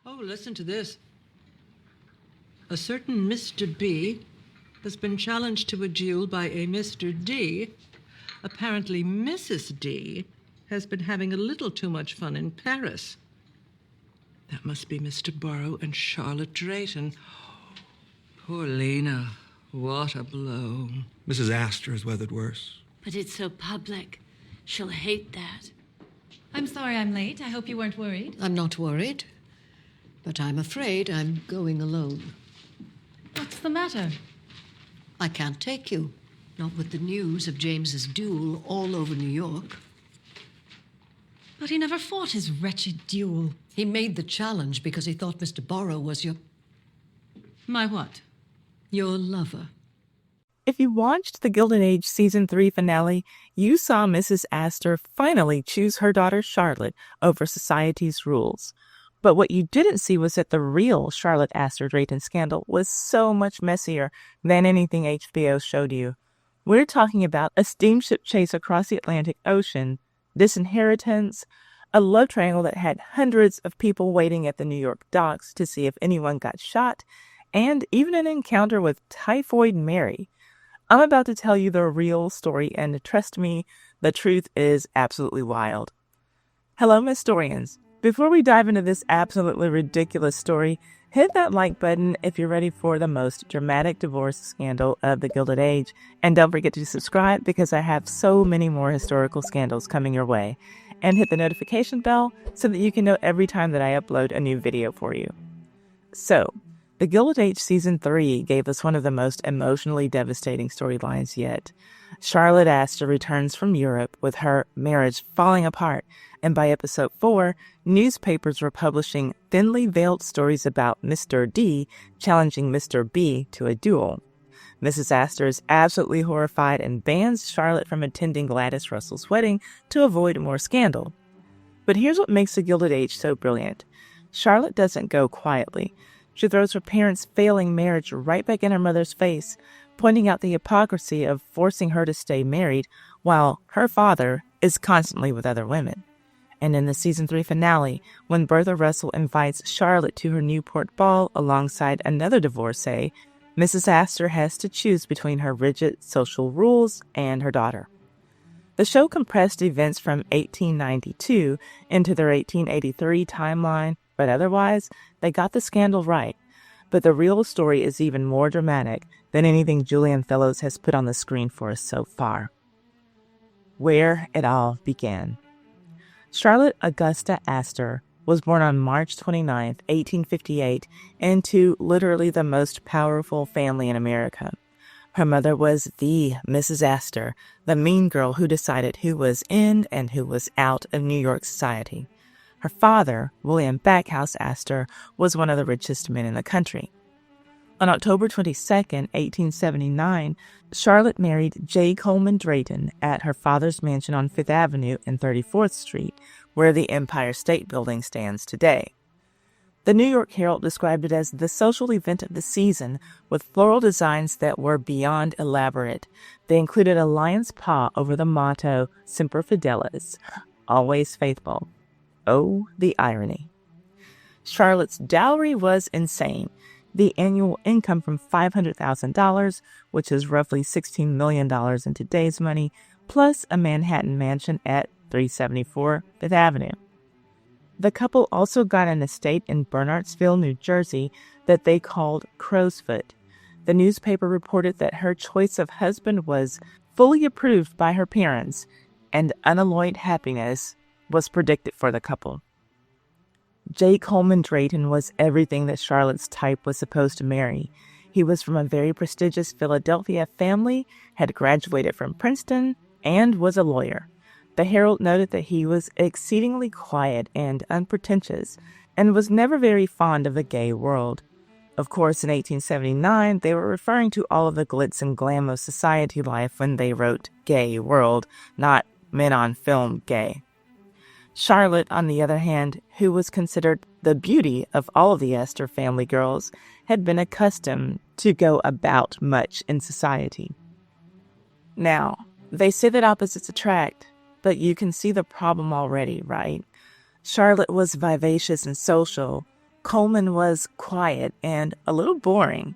Oh, listen to this. A certain Mr. B has been challenged to a duel by a Mr. D. Apparently, Mrs. D has been having a little too much fun in Paris. That must be Mr. Borrowe and Charlotte Drayton. Poor Lena. What a blow. Mrs. Astor has weathered worse. But it's so public. She'll hate that. I'm sorry I'm late. I hope you weren't worried. I'm not worried, but I'm afraid I'm going alone. What's the matter? I can't take you, not with the news of James's duel all over New York. But he never fought his wretched duel. He made the challenge because he thought Mr. Borrowe was My what? your lover. If you watched the Gilded Age Season 3 finale, you saw Mrs. Astor finally choose her daughter Charlotte over society's rules. But what you didn't see was that the real Charlotte Astor Drayton scandal was so much messier than anything HBO showed you. We're talking about a steamship chase across the Atlantic Ocean, disinheritance, a love triangle that had hundreds of people waiting at the New York docks to see if anyone got shot, and even an encounter with Typhoid Mary. I'm about to tell you the real story, and trust me, the truth is absolutely wild. Hello, Mystorians. Before we dive into this absolutely ridiculous story, hit that like button if you're ready for the most dramatic divorce scandal of the Gilded Age, and don't forget to subscribe because I have so many more historical scandals coming your way, and hit the notification bell so that you can know every time that I upload a new video for you. So, the Gilded Age Season 3 gave us one of the most emotionally devastating storylines yet. Charlotte Astor returns from Europe with her marriage falling apart, and by episode 4, newspapers were publishing thinly veiled stories about Mr. D challenging Mr. B to a duel. Mrs. Astor is absolutely horrified and bans Charlotte from attending Gladys Russell's wedding to avoid more scandal. But here's what makes the Gilded Age so brilliant. Charlotte doesn't go quietly. She throws her parents' failing marriage right back in her mother's face, pointing out the hypocrisy of forcing her to stay married while her father is constantly with other women. And in the Season 3 finale, when Bertha Russell invites Charlotte to her Newport ball alongside another divorcee, Mrs. Astor has to choose between her rigid social rules and her daughter. The show compressed events from 1892 into their 1883 timeline, but otherwise, they got the scandal right. But the real story is even more dramatic than anything Julian Fellowes has put on the screen for us so far. Where it all began. Charlotte Augusta Astor was born on March 29, 1858, into literally the most powerful family in America. Her mother was the Mrs. Astor, the mean girl who decided who was in and who was out of New York society. Her father, William Backhouse Astor, was one of the richest men in the country. On October 22, 1879, Charlotte married J. Coleman Drayton at her father's mansion on Fifth Avenue and 34th Street, where the Empire State Building stands today. The New York Herald described it as the social event of the season, with floral designs that were beyond elaborate. They included a lion's paw over the motto, Semper Fidelis, always faithful. Oh, the irony. Charlotte's dowry was insane. The annual income from $500,000, which is roughly $16 million in today's money, plus a Manhattan mansion at 374 Fifth Avenue. The couple also got an estate in Bernardsville, New Jersey, that they called Crowsfoot. The newspaper reported that her choice of husband was fully approved by her parents, and unalloyed happiness was predicted for the couple. J. Coleman Drayton was everything that Charlotte's type was supposed to marry. He was from a very prestigious Philadelphia family, had graduated from Princeton, and was a lawyer. The Herald noted that he was exceedingly quiet and unpretentious, and was never very fond of the gay world. Of course, in 1879, they were referring to all of the glitz and glam of society life when they wrote gay world, not men on film gay. Charlotte, on the other hand, who was considered the beauty of all of the Astor family girls, had been accustomed to go about much in society. Now, they say that opposites attract, but you can see the problem already, right? Charlotte was vivacious and social, Coleman was quiet and a little boring.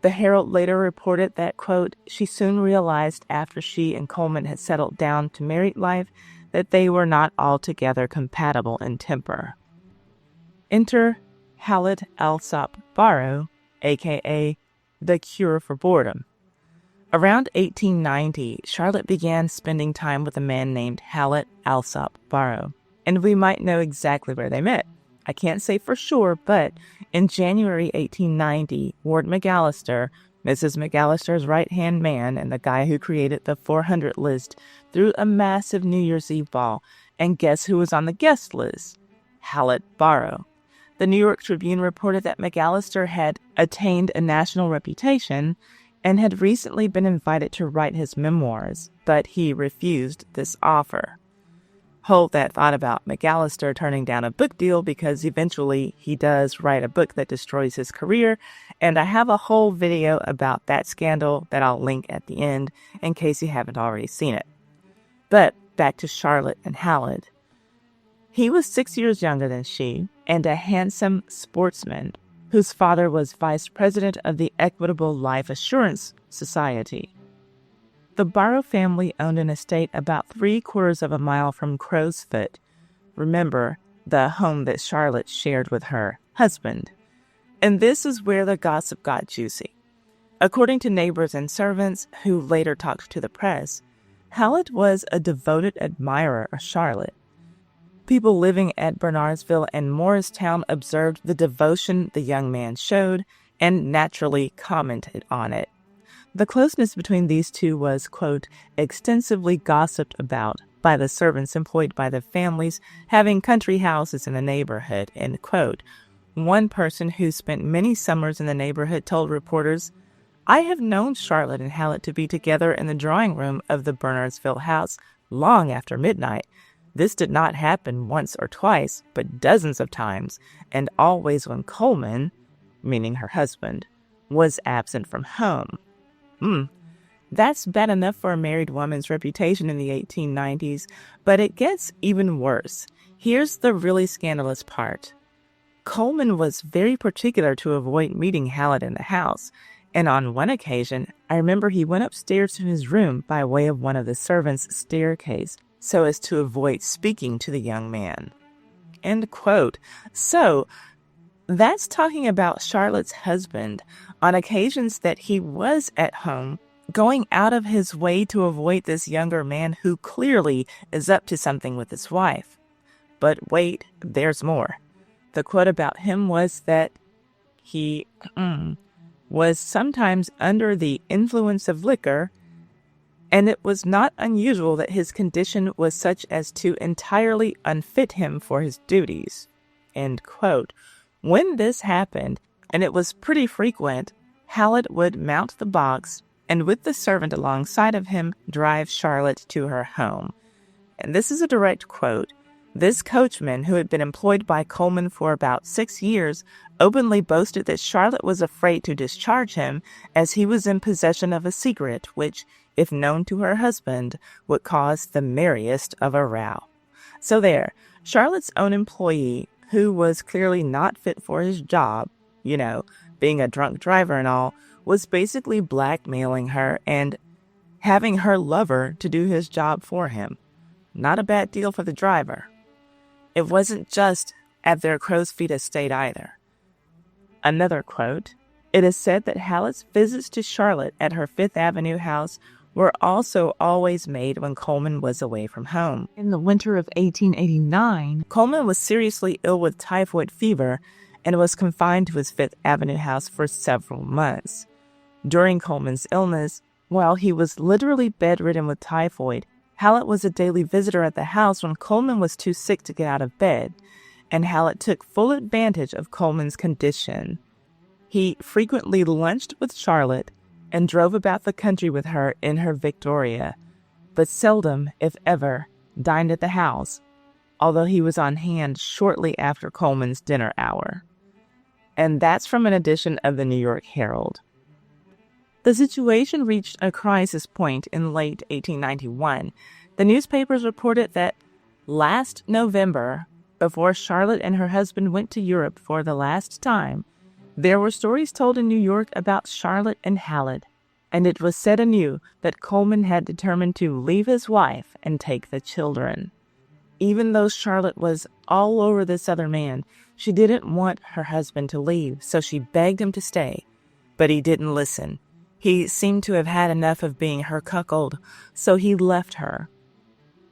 The Herald later reported that, quote, she soon realized after she and Coleman had settled down to married life that they were not altogether compatible in temper. Enter Hallett Alsop Borrowe, a.k.a. the Cure for Boredom. Around 1890, Charlotte began spending time with a man named Hallett Alsop Borrowe, and we might know exactly where they met. I can't say for sure, but in January 1890, Ward McAllister, Mrs. McAllister's right-hand man and the guy who created the 400 list, threw a massive New Year's Eve ball, and guess who was on the guest list? Hallett Borrowe. The New York Tribune reported that McAllister had attained a national reputation and had recently been invited to write his memoirs, but he refused this offer. Hold that thought about McAllister turning down a book deal, because eventually he does write a book that destroys his career, and I have a whole video about that scandal that I'll link at the end in case you haven't already seen it. But back to Charlotte and Hallett. He was 6 years younger than she, and a handsome sportsman whose father was vice president of the Equitable Life Assurance Society. The Borrowe family owned an estate about 3/4 of a mile from Crowsfoot. Remember, the home that Charlotte shared with her husband. And this is where the gossip got juicy. According to neighbors and servants who later talked to the press, Hallett was a devoted admirer of Charlotte. People living at Bernardsville and Morristown observed the devotion the young man showed and naturally commented on it. The closeness between these two was, quote, extensively gossiped about by the servants employed by the families having country houses in the neighborhood, end quote. One person who spent many summers in the neighborhood told reporters, I have known Charlotte and Hallett to be together in the drawing room of the Bernardsville house long after midnight. This did not happen once or twice, but dozens of times, and always when Coleman, meaning her husband, was absent from home. That's bad enough for a married woman's reputation in the 1890s, but it gets even worse. Here's the really scandalous part. Coleman was very particular to avoid meeting Hallett in the house, and on one occasion, I remember he went upstairs to his room by way of one of the servants' staircase so as to avoid speaking to the young man. End quote. So, that's talking about Charlotte's husband on occasions that he was at home, going out of his way to avoid this younger man who clearly is up to something with his wife. But wait, there's more. The quote about him was that he was sometimes under the influence of liquor, and it was not unusual that his condition was such as to entirely unfit him for his duties. End quote. When this happened, and it was pretty frequent, Hallett would mount the box and with the servant alongside of him, drive Charlotte to her home. And this is a direct quote. This coachman, who had been employed by Coleman for about 6 years, openly boasted that Charlotte was afraid to discharge him as he was in possession of a secret which, if known to her husband, would cause the merriest of a row. So there, Charlotte's own employee, who was clearly not fit for his job, being a drunk driver and all, was basically blackmailing her and having her lover to do his job for him. Not a bad deal for the driver. It wasn't just at their Crow's Feet estate either. Another quote, it is said that Hallett's visits to Charlotte at her Fifth Avenue house were also always made when Coleman was away from home. In the winter of 1889, Coleman was seriously ill with typhoid fever and was confined to his Fifth Avenue house for several months. During Coleman's illness, while he was literally bedridden with typhoid, Hallett was a daily visitor at the house when Coleman was too sick to get out of bed, and Hallett took full advantage of Coleman's condition. He frequently lunched with Charlotte and drove about the country with her in her Victoria, but seldom, if ever, dined at the house, although he was on hand shortly after Coleman's dinner hour. And that's from an edition of the New York Herald. The situation reached a crisis point in late 1891. The newspapers reported that last November, Before Charlotte and her husband went to Europe for the last time, there were stories told in New York about Charlotte and Hallett, and it was said anew that Coleman had determined to leave his wife and take the children. Even though Charlotte was all over this other man, she didn't want her husband to leave, so she begged him to stay. But he didn't listen. He seemed to have had enough of being her cuckold, so he left her.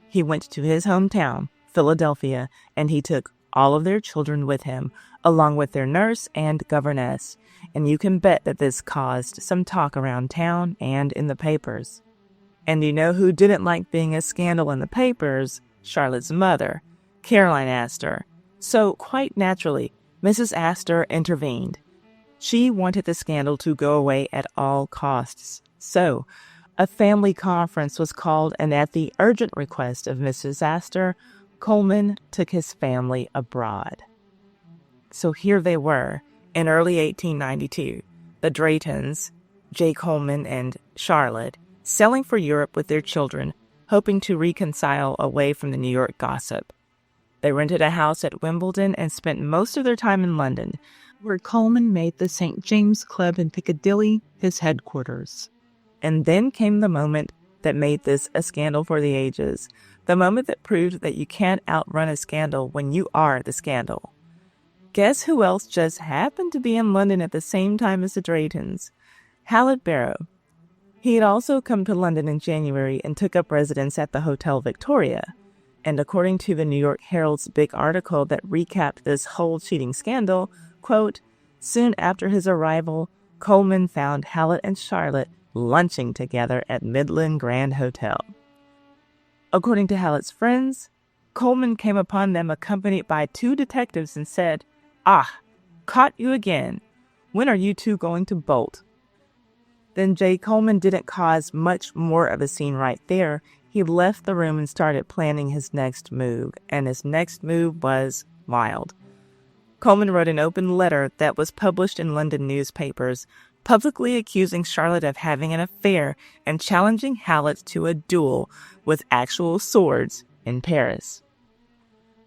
He went to his hometown, Philadelphia, and he took all of their children with him, along with their nurse and governess, and you can bet that this caused some talk around town and in the papers. And you know who didn't like being a scandal in the papers? Charlotte's mother, Caroline Astor. So, quite naturally, Mrs. Astor intervened. She wanted the scandal to go away at all costs. So, a family conference was called, and at the urgent request of Mrs. Astor, Coleman took his family abroad. So here they were, in early 1892, the Draytons, J. Coleman and Charlotte, sailing for Europe with their children, hoping to reconcile away from the New York gossip. They rented a house at Wimbledon and spent most of their time in London, where Coleman made the St. James Club in Piccadilly his headquarters. And then came the moment that made this a scandal for the ages, the moment that proved that you can't outrun a scandal when you are the scandal. Guess who else just happened to be in London at the same time as the Draytons? Hallett Borrowe. He had also come to London in January and took up residence at the Hotel Victoria. And according to the New York Herald's big article that recapped this whole cheating scandal, quote, soon after his arrival, Coleman found Hallett and Charlotte lunching together at Midland Grand Hotel. According to Hallett's friends, Coleman came upon them accompanied by 2 detectives and said, "Ah, caught you again. When are you 2 going to bolt?" Then J. Coleman didn't cause much more of a scene right there. He left the room and started planning his next move, and his next move was wild. Coleman wrote an open letter that was published in London newspapers, publicly accusing Charlotte of having an affair and challenging Hallett to a duel with actual swords in Paris.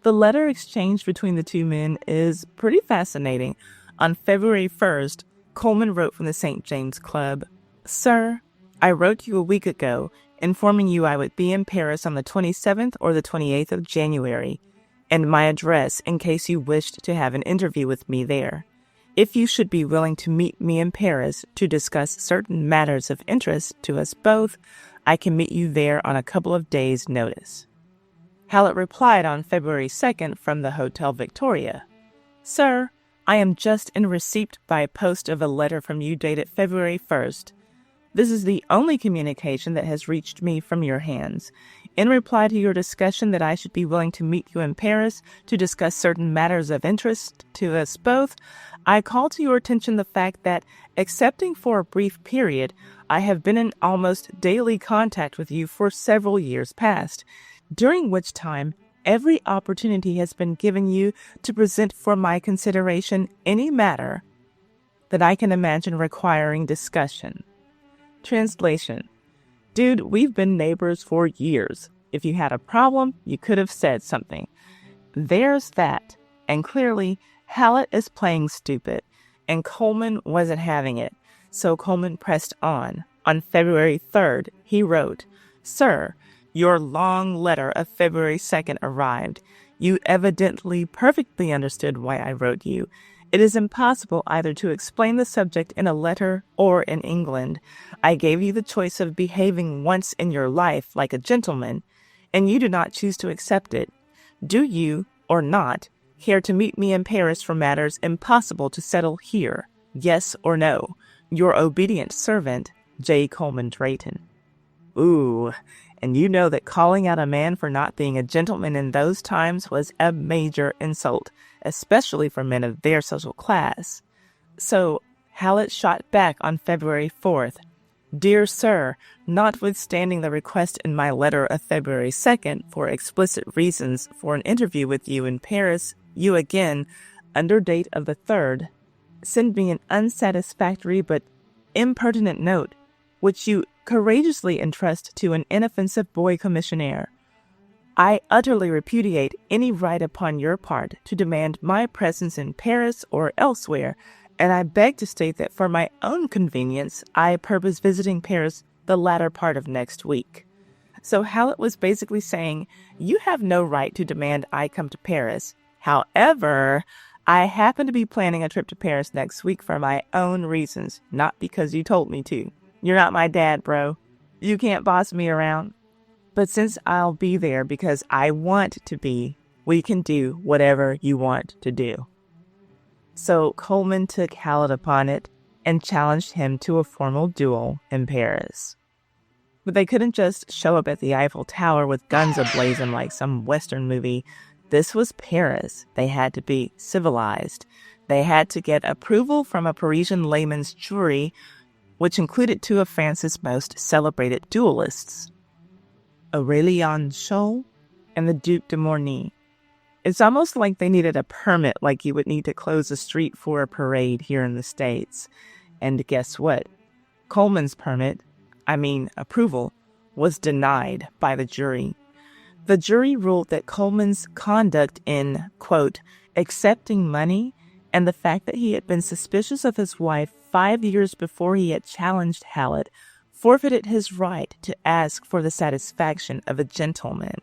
The letter exchange between the 2 men is pretty fascinating. On February 1st, Coleman wrote from the St. James Club, "Sir, I wrote you a week ago, informing you I would be in Paris on the 27th or the 28th of January, and my address in case you wished to have an interview with me there. If you should be willing to meet me in Paris to discuss certain matters of interest to us both, I can meet you there on a couple of days' notice." Hallett replied on February 2nd from the Hotel Victoria, "Sir, I am just in receipt by post of a letter from you dated February 1st. This is the only communication that has reached me from your hands. In reply to your discussion that I should be willing to meet you in Paris to discuss certain matters of interest to us both, I call to your attention the fact that, excepting for a brief period, I have been in almost daily contact with you for several years past, during which time every opportunity has been given you to present for my consideration any matter that I can imagine requiring discussion." Translation: Dude, we've been neighbors for years. If you had a problem, you could have said something. There's that. And clearly, Hallett is playing stupid, and Coleman wasn't having it. So Coleman pressed on. On February 3rd, he wrote, "Sir, your long letter of February 2nd arrived. You evidently perfectly understood why I wrote you. It is impossible either to explain the subject in a letter or in England. I gave you the choice of behaving once in your life like a gentleman, and you do not choose to accept it. Do you, or not, care to meet me in Paris for matters impossible to settle here? Yes or no? Your obedient servant, J. Coleman Drayton." Ooh, and you know that calling out a man for not being a gentleman in those times was a major insult, especially for men of their social class. So Hallett shot back on February 4th. "Dear Sir, notwithstanding the request in my letter of February 2nd for explicit reasons for an interview with you in Paris, you again, under date of the 3rd, send me an unsatisfactory but impertinent note, which you courageously entrust to an inoffensive boy commissionaire. I utterly repudiate any right upon your part to demand my presence in Paris or elsewhere, and I beg to state that for my own convenience, I purpose visiting Paris the latter part of next week. So Hallett was basically saying, you have no right to demand I come to Paris. However, I happen to be planning a trip to Paris next week for my own reasons, not because you told me to. You're not my dad, bro. You can't boss me around. But since I'll be there because I want to be, we can do whatever you want to do. So Coleman took Hallett upon it and challenged him to a formal duel in Paris. But they couldn't just show up at the Eiffel Tower with guns ablazing like some Western movie. This was Paris. They had to be civilized. They had to get approval from a Parisian layman's jury, which included two of France's most celebrated duelists, Aurélien Scholl and the Duc de Morny. It's almost like they needed a permit like you would need to close a street for a parade here in the States. And guess what? Coleman's approval, was denied by the jury. The jury ruled that Coleman's conduct in, quote, accepting money and the fact that he had been suspicious of his wife 5 years before he had challenged Hallett forfeited his right to ask for the satisfaction of a gentleman.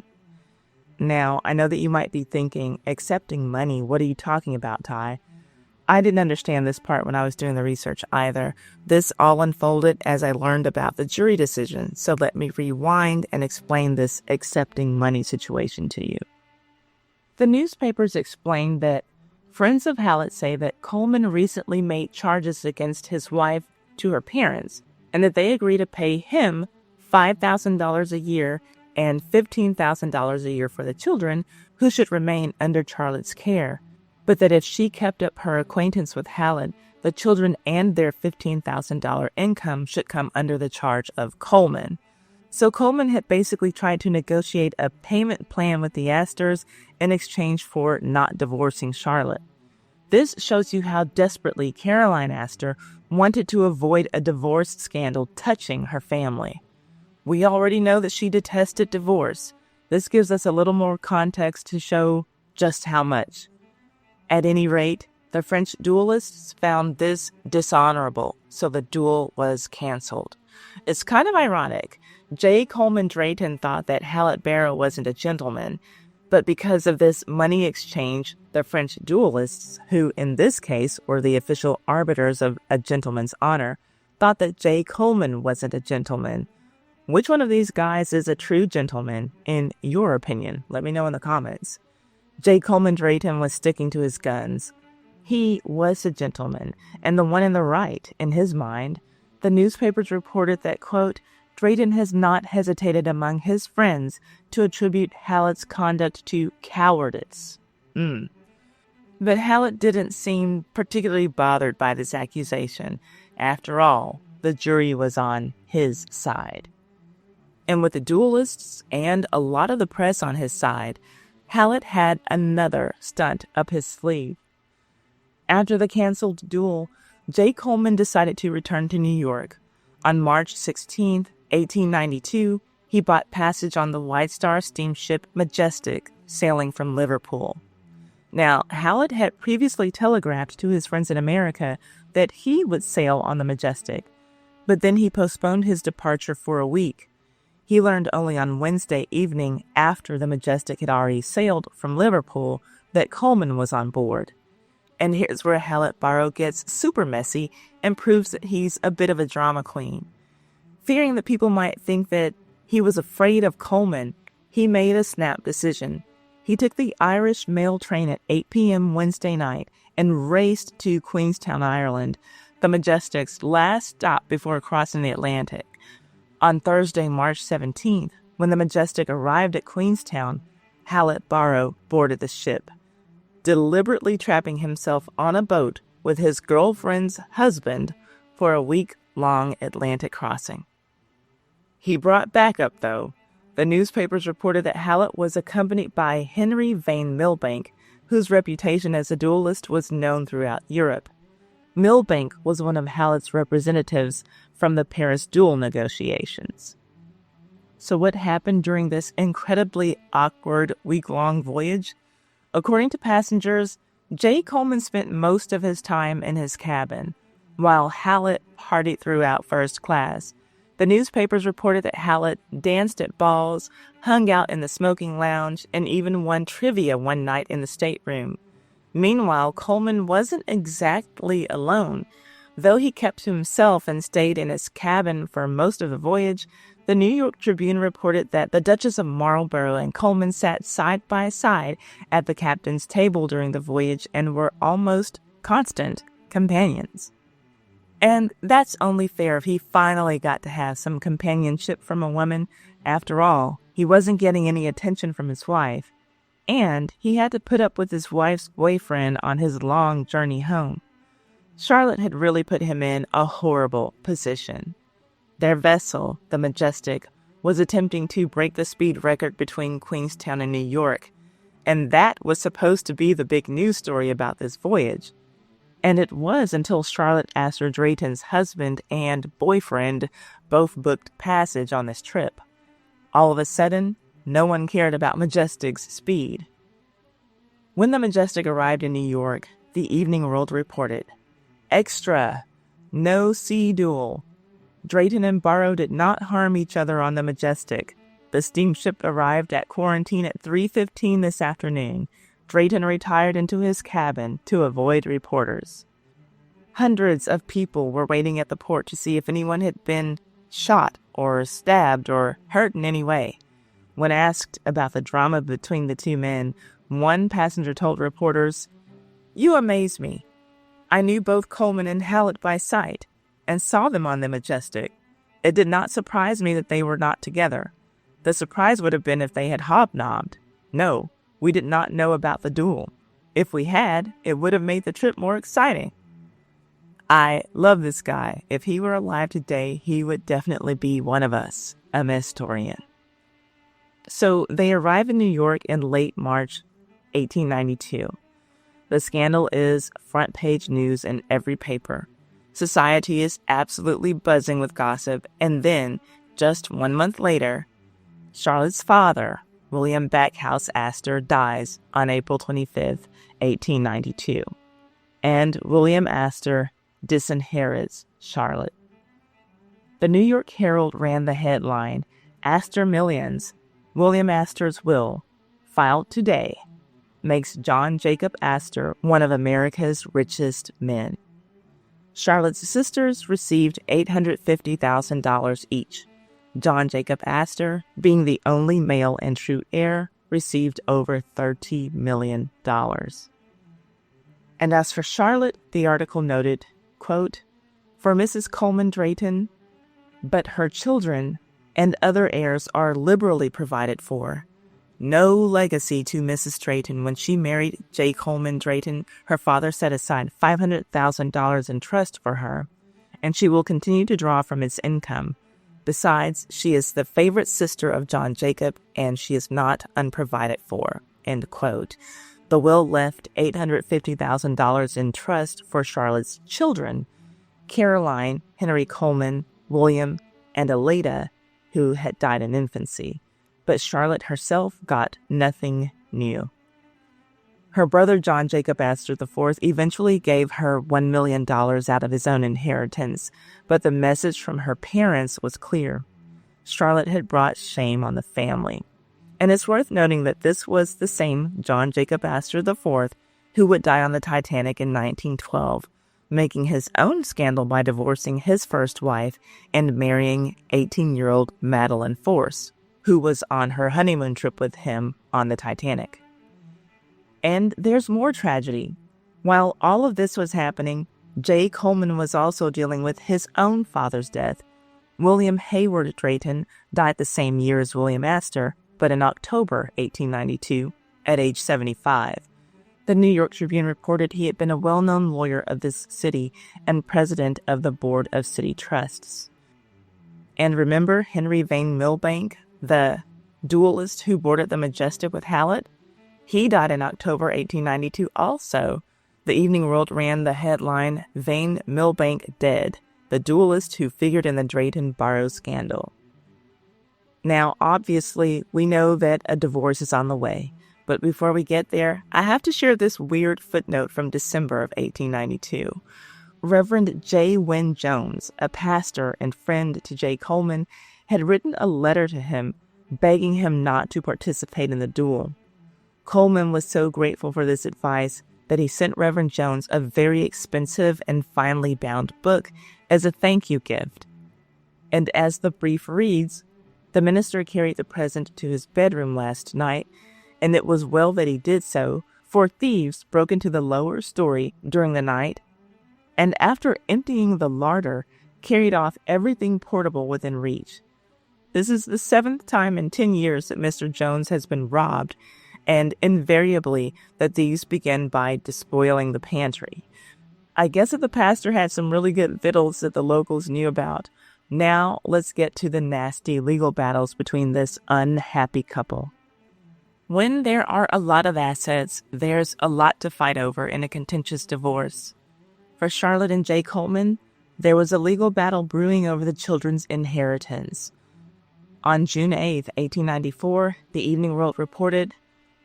Now, I know that you might be thinking, accepting money, what are you talking about, Ty? I didn't understand this part when I was doing the research either. This all unfolded as I learned about the jury decision, so let me rewind and explain this accepting money situation to you. The newspapers explained that friends of Hallett say that Coleman recently made charges against his wife to her parents, and that they agreed to pay him $5,000 a year and $15,000 a year for the children, who should remain under Charlotte's care, but that if she kept up her acquaintance with Hallett, the children and their $15,000 income should come under the charge of Coleman. So Coleman had basically tried to negotiate a payment plan with the Astors in exchange for not divorcing Charlotte. This shows you how desperately Caroline Astor wanted to avoid a divorce scandal touching her family. We already know that she detested divorce. This gives us a little more context to show just how much. At any rate, the French duelists found this dishonorable, so the duel was canceled. It's kind of ironic. J. Coleman Drayton thought that Hallett Borrowe wasn't a gentleman, but because of this money exchange, the French duelists, who in this case were the official arbiters of a gentleman's honor, thought that J. Coleman wasn't a gentleman. Which one of these guys is a true gentleman, in your opinion? Let me know in the comments. J. Coleman Drayton was sticking to his guns. He was a gentleman, and the one in the right, in his mind. The newspapers reported that, quote, Drayton has not hesitated among his friends to attribute Hallett's conduct to cowardice. But Hallett didn't seem particularly bothered by this accusation. After all, the jury was on his side. And with the duelists and a lot of the press on his side, Hallett had another stunt up his sleeve. After the canceled duel, J. Coleman decided to return to New York. On March 16, 1892, he bought passage on the White Star steamship Majestic, sailing from Liverpool. Now, Hallett had previously telegraphed to his friends in America that he would sail on the Majestic, but then he postponed his departure for a week. He learned only on Wednesday evening, after the Majestic had already sailed from Liverpool, that Coleman was on board. And here's where Hallett Borrowe gets super messy and proves that he's a bit of a drama queen. Fearing that people might think that he was afraid of Coleman, he made a snap decision. He took the Irish mail train at 8 p.m. Wednesday night and raced to Queenstown, Ireland, the Majestic's last stop before crossing the Atlantic. On Thursday, March 17th, when the Majestic arrived at Queenstown, Hallett Borrowe boarded the ship, deliberately trapping himself on a boat with his girlfriend's husband for a week-long Atlantic crossing. He brought backup, though. The newspapers reported that Hallett was accompanied by Henry Vane Milbank, whose reputation as a duelist was known throughout Europe. Milbank was one of Hallett's representatives from the Paris duel negotiations. So what happened during this incredibly awkward week-long voyage? According to passengers, J. Coleman spent most of his time in his cabin, while Hallett partied throughout first class. The newspapers reported that Hallett danced at balls, hung out in the smoking lounge, and even won trivia one night in the stateroom. Meanwhile, Coleman wasn't exactly alone. Though he kept to himself and stayed in his cabin for most of the voyage, the New York Tribune reported that the Duchess of Marlborough and Coleman sat side by side at the captain's table during the voyage and were almost constant companions. And that's only fair if he finally got to have some companionship from a woman. After all, he wasn't getting any attention from his wife, and he had to put up with his wife's boyfriend on his long journey home. Charlotte had really put him in a horrible position. Their vessel, the Majestic, was attempting to break the speed record between Queenstown and New York, and that was supposed to be the big news story about this voyage. And it was until Charlotte Astor Drayton's husband and boyfriend both booked passage on this trip. All of a sudden, no one cared about Majestic's speed. When the Majestic arrived in New York, the Evening World reported, "Extra! No sea duel. Drayton and Borrowe did not harm each other on the Majestic. The steamship arrived at quarantine at 3:15 this afternoon. Drayton retired into his cabin to avoid reporters." Hundreds of people were waiting at the port to see if anyone had been shot or stabbed or hurt in any way. When asked about the drama between the two men, one passenger told reporters, "You amaze me. I knew both Coleman and Hallett by sight and saw them on the Majestic. It did not surprise me that they were not together. The surprise would have been if they had hobnobbed. No, we did not know about the duel. If we had, it would have made the trip more exciting." I love this guy. If he were alive today, he would definitely be one of us, a historian. So they arrive in New York in late March 1892. The scandal is front page news in every paper. Society is absolutely buzzing with gossip, and then, just 1 month later, Charlotte's father, William Backhouse Astor, dies on April 25th, 1892, and William Astor disinherits Charlotte. The New York Herald ran the headline, "Astor Millions, William Astor's Will, filed today, makes John Jacob Astor one of America's richest men." Charlotte's sisters received $850,000 each. John Jacob Astor, being the only male and true heir, received over $30 million. And as for Charlotte, the article noted, quote, "For Mrs. Coleman Drayton, but her children and other heirs are liberally provided for. No legacy to Mrs. Drayton. When she married J. Coleman Drayton, her father set aside $500,000 in trust for her, and she will continue to draw from its income. Besides, she is the favorite sister of John Jacob, and she is not unprovided for." End quote. The will left $850,000 in trust for Charlotte's children, Caroline, Henry Coleman, William, and Alida, who had died in infancy. But Charlotte herself got nothing new. Her brother John Jacob Astor IV eventually gave her $1 million out of his own inheritance, but the message from her parents was clear. Charlotte had brought shame on the family. And it's worth noting that this was the same John Jacob Astor IV who would die on the Titanic in 1912, making his own scandal by divorcing his first wife and marrying 18-year-old Madeline Force, who was on her honeymoon trip with him on the Titanic. And there's more tragedy. While all of this was happening, J. Coleman was also dealing with his own father's death. William Hayward Drayton died the same year as William Astor, but in October 1892, at age 75. The New York Tribune reported he had been a well-known lawyer of this city and president of the Board of City Trusts. And remember Henry Vane Milbank, the duelist who boarded the Majestic with Hallett? He died in October 1892 also. The Evening World ran the headline, "Vane Milbank Dead, the duelist who figured in the Drayton Borrowe scandal." Now, obviously, we know that a divorce is on the way. But before we get there, I have to share this weird footnote from December of 1892. Reverend J. Wynne Jones, a pastor and friend to J. Coleman, had written a letter to him begging him not to participate in the duel. Coleman was so grateful for this advice that he sent Reverend Jones a very expensive and finely bound book as a thank you gift. And as the brief reads, the minister carried the present to his bedroom last night, and it was well that he did so, for thieves broke into the lower story during the night, and after emptying the larder, carried off everything portable within reach. This is the 7th time in 10 years that Mr. Jones has been robbed, and invariably the thieves begin by despoiling the pantry. I guess if the pastor had some really good victuals that the locals knew about. Now let's get to the nasty legal battles between this unhappy couple. When there are a lot of assets, there's a lot to fight over in a contentious divorce. For Charlotte and J. Coleman, there was a legal battle brewing over the children's inheritance. On June 8, 1894, the Evening World reported,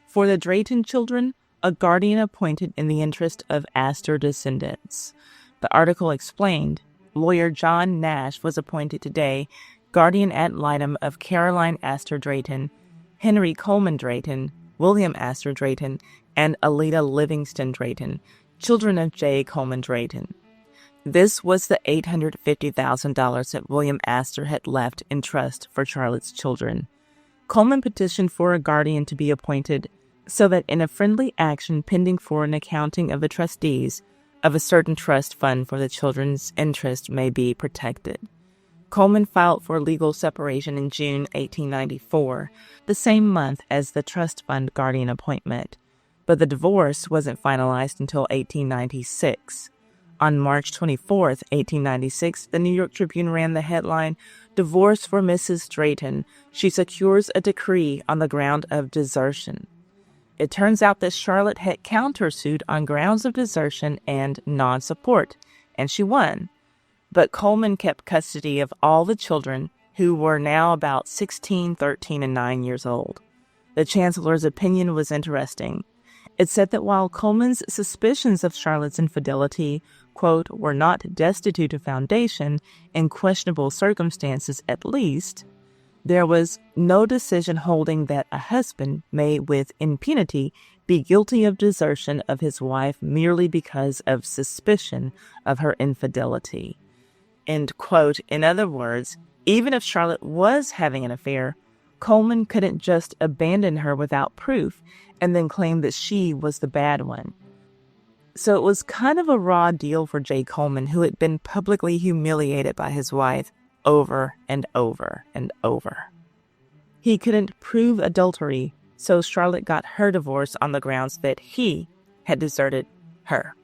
"For the Drayton children, a guardian appointed in the interest of Astor descendants." The article explained, lawyer John Nash was appointed today guardian ad litem of Caroline Astor Drayton, Henry Coleman Drayton, William Astor Drayton, and Alida Livingston Drayton, children of J. Coleman Drayton. This was the $850,000 that William Astor had left in trust for Charlotte's children. Coleman petitioned for a guardian to be appointed so that in a friendly action pending for an accounting of the trustees of a certain trust fund for the children's interest may be protected. Coleman filed for legal separation in June 1894, the same month as the trust fund guardian appointment, but the divorce wasn't finalized until 1896. On March 24, 1896, the New York Tribune ran the headline, "Divorce for Mrs. Drayton. She secures a decree on the ground of desertion." It turns out that Charlotte had countersued on grounds of desertion and non-support, and she won. But Coleman kept custody of all the children, who were now about 16, 13, and 9 years old. The chancellor's opinion was interesting. It said that while Coleman's suspicions of Charlotte's infidelity, quote, were not destitute of foundation, in questionable circumstances at least, there was no decision holding that a husband may with impunity be guilty of desertion of his wife merely because of suspicion of her infidelity. End quote. In other words, even if Charlotte was having an affair, Coleman couldn't just abandon her without proof and then claim that she was the bad one. So it was kind of a raw deal for J. Coleman, who had been publicly humiliated by his wife over and over and over. He couldn't prove adultery, so Charlotte got her divorce on the grounds that he had deserted her.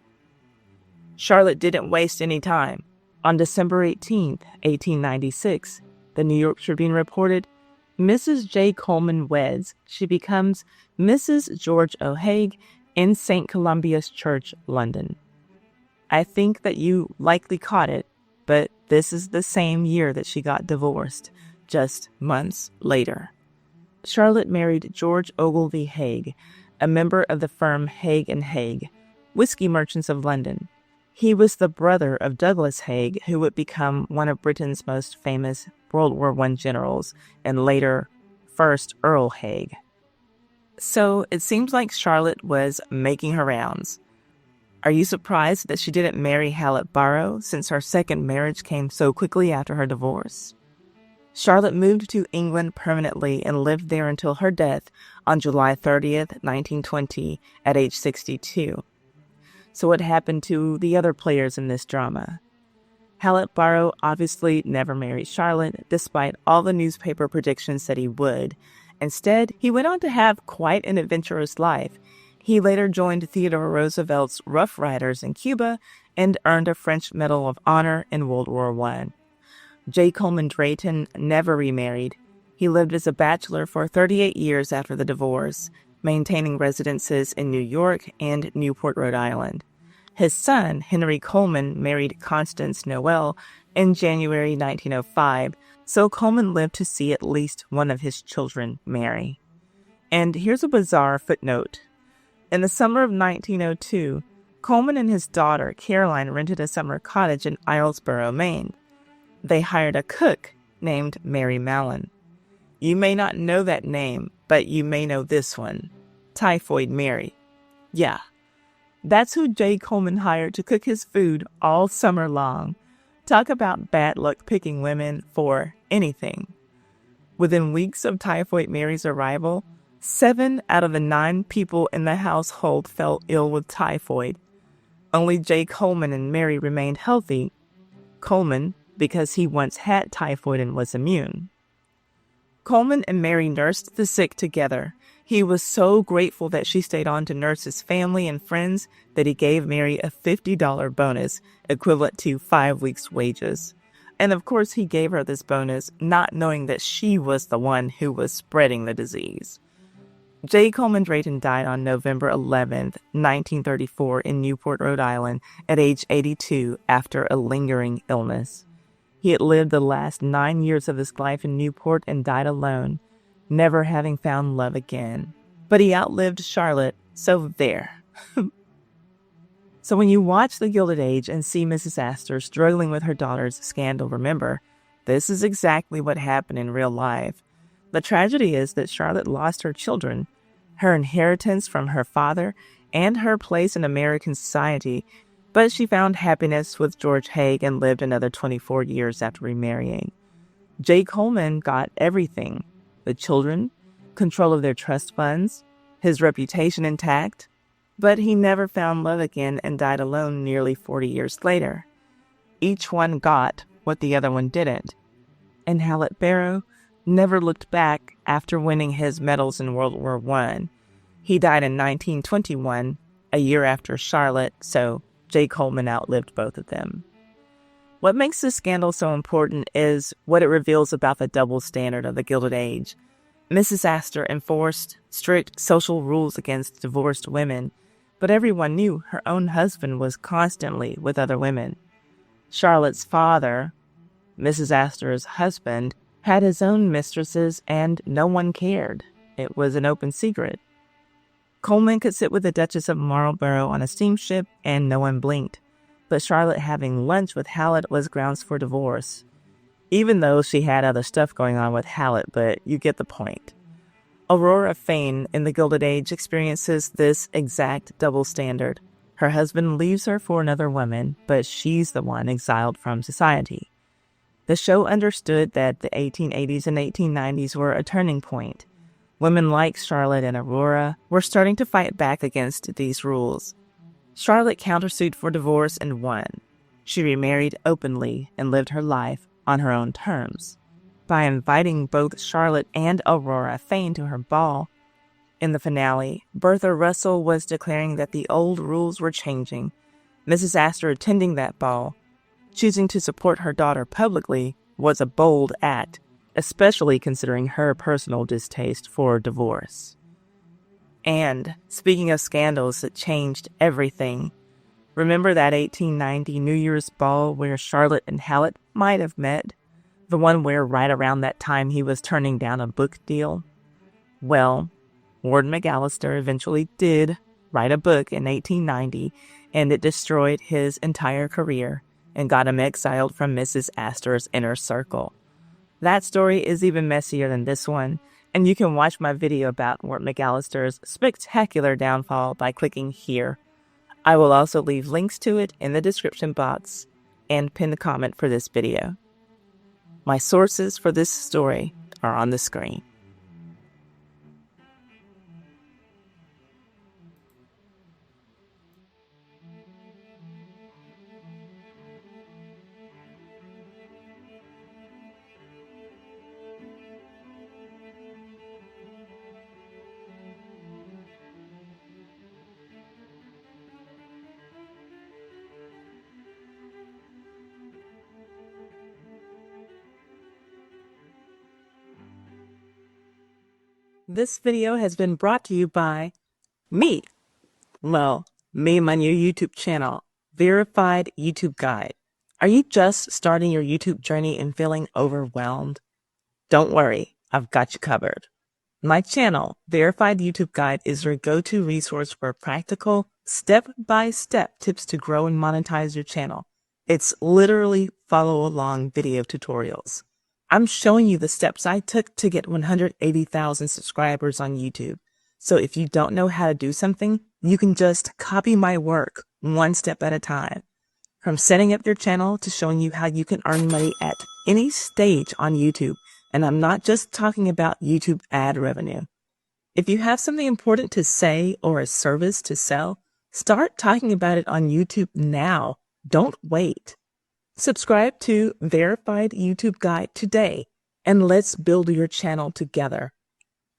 Charlotte didn't waste any time. On December 18, 1896, the New York Tribune reported, Mrs. J. Coleman weds. She becomes Mrs. George O'Haig in St. Columbia's Church, London. I think that you likely caught it, but this is the same year that she got divorced, just months later. Charlotte married George Ogilvy Haig, a member of the firm Haig and Haig, whiskey merchants of London. He was the brother of Douglas Haig, who would become one of Britain's most famous World War I generals, and later, First Earl Haig. So it seems like Charlotte was making her rounds. Are you surprised that she didn't marry Hallett Borrowe, since her second marriage came so quickly after her divorce? Charlotte moved to England permanently and lived there until her death on July 30th, 1920, at age 62. So what happened to the other players in this drama? Hallett Borrowe obviously never married Charlotte, despite all the newspaper predictions that he would. Instead, he went on to have quite an adventurous life. He later joined Theodore Roosevelt's Rough Riders in Cuba and earned a French Medal of Honor in World War I. J. Coleman Drayton never remarried. He lived as a bachelor for 38 years after the divorce, maintaining residences in New York and Newport, Rhode Island. His son, Henry Coleman, married Constance Noel in January 1905, So Coleman lived to see at least one of his children marry. And here's a bizarre footnote. In the summer of 1902, Coleman and his daughter, Caroline, rented a summer cottage in Islesboro, Maine. They hired a cook named Mary Mallon. You may not know that name, but you may know this one, Typhoid Mary. Yeah, that's who J. Coleman hired to cook his food all summer long. Talk about bad luck picking women for anything. Within weeks of Typhoid Mary's arrival, 7 out of the 9 people in the household fell ill with typhoid. Only J. Coleman and Mary remained healthy. Coleman, because he once had typhoid and was immune. Coleman and Mary nursed the sick together. He was so grateful that she stayed on to nurse his family and friends that he gave Mary a $50 bonus, equivalent to 5 weeks' wages. And of course, he gave her this bonus not knowing that she was the one who was spreading the disease. J. Coleman Drayton died on November 11, 1934 in Newport, Rhode Island at age 82 after a lingering illness. He had lived the last 9 years of his life in Newport and died alone, never having found love again. But he outlived Charlotte, so there. So when you watch The Gilded Age and see Mrs. Astor struggling with her daughter's scandal, remember, this is exactly what happened in real life. The tragedy is that Charlotte lost her children, her inheritance from her father, and her place in American society, but she found happiness with George Haig and lived another 24 years after remarrying. J. Coleman got everything: the children, control of their trust funds, his reputation intact, but he never found love again and died alone nearly 40 years later. Each one got what the other one didn't. And Hallett Borrowe never looked back after winning his medals in World War I. He died in 1921, a year after Charlotte, so J. Coleman outlived both of them. What makes this scandal so important is what it reveals about the double standard of the Gilded Age. Mrs. Astor enforced strict social rules against divorced women, but everyone knew her own husband was constantly with other women. Charlotte's father, Mrs. Astor's husband, had his own mistresses and no one cared. It was an open secret. Coleman could sit with the Duchess of Marlborough on a steamship and no one blinked, but Charlotte having lunch with Hallett was grounds for divorce. Even though she had other stuff going on with Hallett, but you get the point. Aurora Fane in The Gilded Age experiences this exact double standard. Her husband leaves her for another woman, but she's the one exiled from society. The show understood that the 1880s and 1890s were a turning point. Women like Charlotte and Aurora were starting to fight back against these rules. Charlotte countersued for divorce and won. She remarried openly and lived her life on her own terms. By inviting both Charlotte and Aurora Fane to her ball, in the finale, Bertha Russell was declaring that the old rules were changing. Mrs. Astor attending that ball, choosing to support her daughter publicly, was a bold act, especially considering her personal distaste for divorce. And speaking of scandals that changed everything, remember that 1890 New Year's ball where Charlotte and Hallett might have met? The one where right around that time he was turning down a book deal? Well, Warden McAllister eventually did write a book in 1890, and it destroyed his entire career and got him exiled from Mrs. Astor's inner circle. That story is even messier than this one, and you can watch my video about Warden McAllister's spectacular downfall by clicking here. I will also leave links to it in the description box and pin a comment for this video. My sources for this story are on the screen. This video has been brought to you by me. Well, me and my new YouTube channel, Verified YouTube Guide. Are you just starting your YouTube journey and feeling overwhelmed? Don't worry, I've got you covered. My channel, Verified YouTube Guide, is your go-to resource for practical, step-by-step tips to grow and monetize your channel. It's literally follow-along video tutorials. I'm showing you the steps I took to get 180,000 subscribers on YouTube. So if you don't know how to do something, you can just copy my work one step at a time. From setting up your channel to showing you how you can earn money at any stage on YouTube. And I'm not just talking about YouTube ad revenue. If you have something important to say or a service to sell, start talking about it on YouTube now. Don't wait. Subscribe to Verified YouTube Guide today, and let's build your channel together.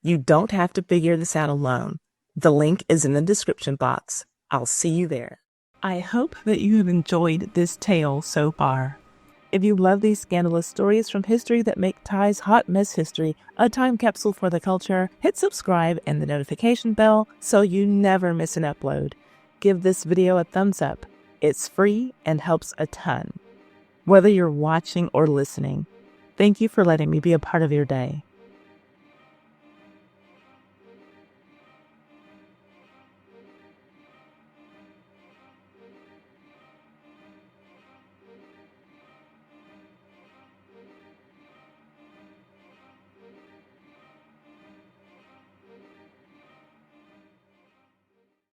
You don't have to figure this out alone. The link is in the description box. I'll see you there. I hope that you have enjoyed this tale so far. If you love these scandalous stories from history that make Ty's Hot Mess History a time capsule for the culture, hit subscribe and the notification bell so you never miss an upload. Give this video a thumbs up. It's free and helps a ton. Whether you're watching or listening, thank you for letting me be a part of your day.